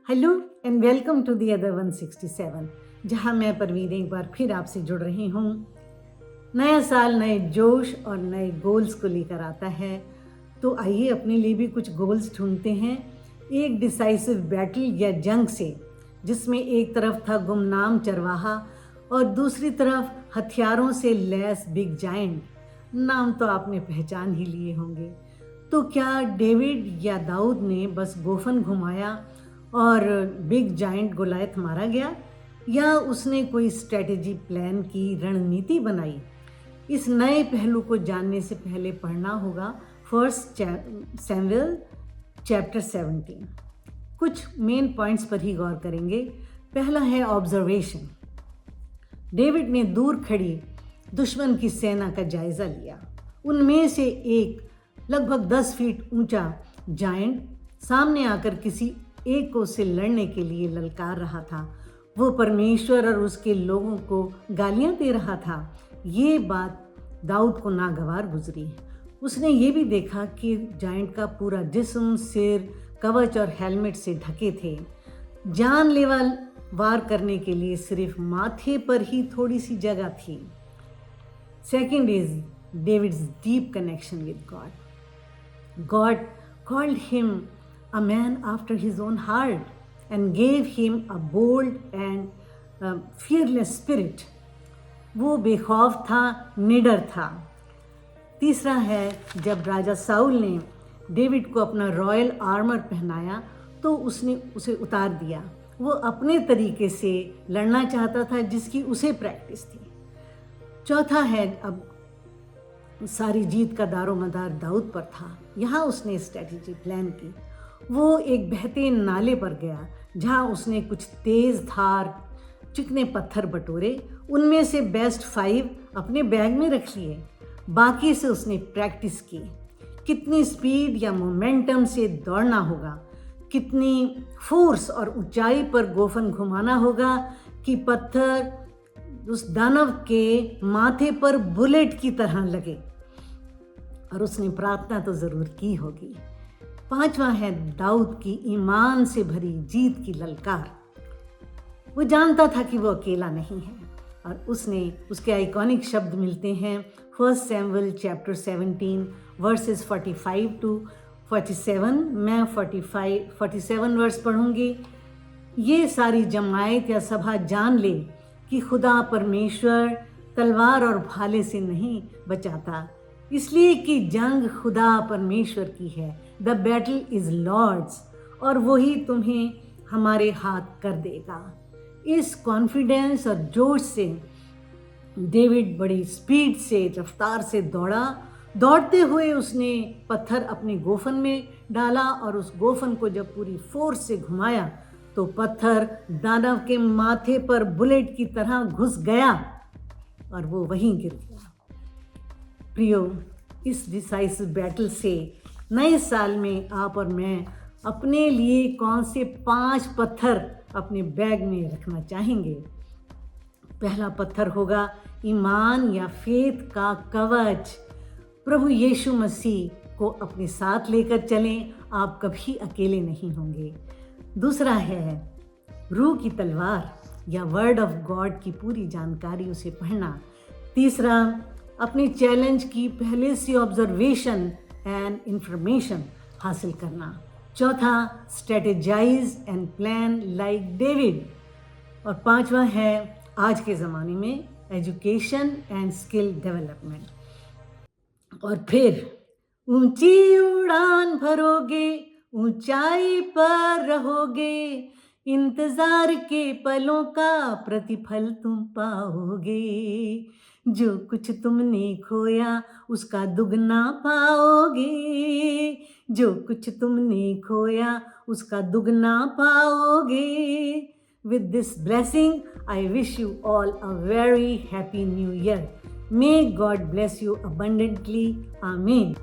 Hello and welcome to the other 167, जहां मैं परवीन एक बार फिर आपसे जुड़ रही हूँ। नया साल नए जोश और नए गोल्स को लेकर आता है, तो आइए अपने लिए भी कुछ गोल्स ढूंढते हैं। एक डिसाइसिव बैटल या जंग से, जिसमें एक तरफ था गुमनाम चरवाहा और दूसरी तरफ हथियारों से लैस बिग जायंट। नाम तो आपने पहचान ही लिए होंगे। तो क्या डेविड या दाऊद ने बस गोफन घुमाया और बिग जायंट गोलायत मारा गया, या उसने कोई स्ट्रेटेजी प्लान की, रणनीति बनाई? इस नए पहलू को जानने से पहले पढ़ना होगा फर्स्ट सैमुएल चैप्टर 17। कुछ मेन पॉइंट्स पर ही गौर करेंगे। पहला है ऑब्जर्वेशन। डेविड ने दूर खड़ी दुश्मन की सेना का जायजा लिया। उनमें से एक लगभग 10 फीट ऊंचा जायंट सामने आकर किसी एक को से लड़ने के लिए ललकार रहा था। वो परमेश्वर और उसके लोगों को गालियां दे रहा था। ये बात दाऊद को नागवार गुजरी। उसने ये भी देखा कि जायंट का पूरा जिस्म, सिर, कवच और हेलमेट से ढके थे। जानलेवा वार करने के लिए सिर्फ माथे पर ही थोड़ी सी जगह थी। Second is David's deep connection with God. God called him a man after his own heart and gave him a bold and fearless spirit. वो बेखौफ था, निडर था। तीसरा है, जब राजा साउल ने डेविड को अपना रॉयल आर्मर पहनाया तो उसने उसे उतार दिया। वो अपने तरीके से लड़ना चाहता था जिसकी उसे प्रैक्टिस थी। चौथा है, अब सारी जीत का दारोमदार दाऊद पर था। यहाँ उसने स्ट्रेटेजी प्लान की। वो एक बहते नाले पर गया जहाँ उसने कुछ तेज़ धार चिकने पत्थर बटोरे। उनमें से बेस्ट 5 अपने बैग में रख लिए। बाकी से उसने प्रैक्टिस की। कितनी स्पीड या मोमेंटम से दौड़ना होगा, कितनी फोर्स और ऊंचाई पर गोफन घुमाना होगा कि पत्थर उस दानव के माथे पर बुलेट की तरह लगे। और उसने प्रार्थना तो ज़रूर की होगी। पांचवा है दाऊद की ईमान से भरी जीत की ललकार। वो जानता था कि वो अकेला नहीं है, और उसके आइकॉनिक शब्द मिलते हैं first Samuel chapter 17 versus 45 to 47। मैं 47 वर्स पढ़ूंगी। ये सारी जमायत या सभा जान ले कि खुदा परमेश्वर तलवार और भाले से नहीं बचाता, इसलिए कि जंग खुदा परमेश्वर की है। द बैटल इज लॉर्ड्स, और वही तुम्हें हमारे हाथ कर देगा। इस कॉन्फिडेंस और जोश से डेविड बड़ी स्पीड से, रफ्तार से दौड़ा। दौड़ते हुए उसने पत्थर अपने गोफन में डाला, और उस गोफन को जब पूरी फोर्स से घुमाया तो पत्थर दानव के माथे पर बुलेट की तरह घुस गया और वो वहीं गिर गया। प्रियो, इस डिसाइसिव बैटल से नए साल में आप और मैं अपने लिए कौन से 5 पत्थर अपने बैग में रखना चाहेंगे? पहला पत्थर होगा ईमान या फेथ का कवच। प्रभु यीशु मसीह को अपने साथ लेकर चलें, आप कभी अकेले नहीं होंगे। दूसरा है रूह की तलवार या वर्ड ऑफ गॉड की पूरी जानकारी उसे पढ़ना। तीसरा, अपने चैलेंज की पहले से ऑब्जर्वेशन एंड इंफॉर्मेशन हासिल करना। चौथा, strategise and plan like David. और पांचवा है आज के ज़माने में एजुकेशन एंड स्किल डेवलपमेंट। और फिर ऊंची उड़ान भरोगे, ऊंचाई पर रहोगे, इंतजार के पलों का प्रतिफल तुम पाओगे। जो कुछ तुमने खोया उसका दुगना पाओगे। जो कुछ तुमने खोया उसका दुगना पाओगे। With this blessing, I wish you all a very happy new year. May God bless you abundantly. Amen.